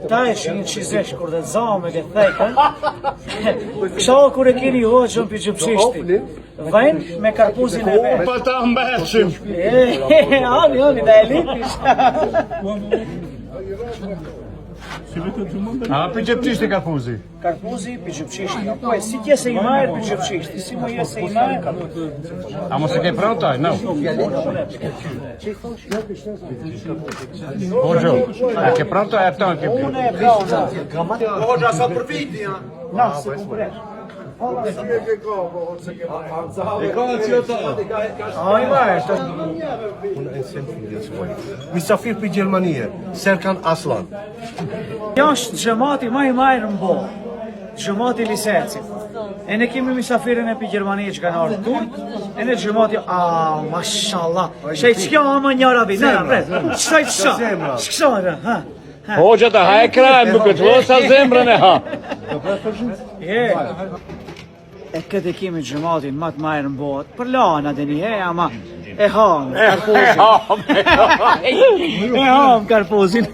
Ta ishin qizesh kur dhe zame ke thejkën. Kësha kur e keni hoqën për gjëpshishti. Vajnë me karpuzin e vetë. Pa ta mbeqim. Ani, da e lipish. A për gjëpqishti karpuzi? Karpuzi për gjëpshishti. Po e si tje se i majrë për gjëpshishti. Si mo je se i majrë. A mos e ke prontaj? No. Hoxho, a ke prontaj e tonë ke prontaj? Unë e brona. Hoxha sa për viti, ja? Na, se ku presh. Ai vajtë. Misafir për Gjermanie, Serkan Aslan. Kjo është gjëmati ma i majrë në bo. Gjëmati lisencit. E ne kemi misafirin e për Gjermanie që kanë ardhë turk. E ne gjëmati, mashallah. Shej qëkjo ama njëra vi. Nëra, pres. Shej qëka. Hoxha ta ha e krajnë, më këtë sa zemrën e ha. E këtë e kemi gjëmatin ma të majrë në botë. Për lana dhe një, ama e hamë karpuzin. E hamë karpuzin.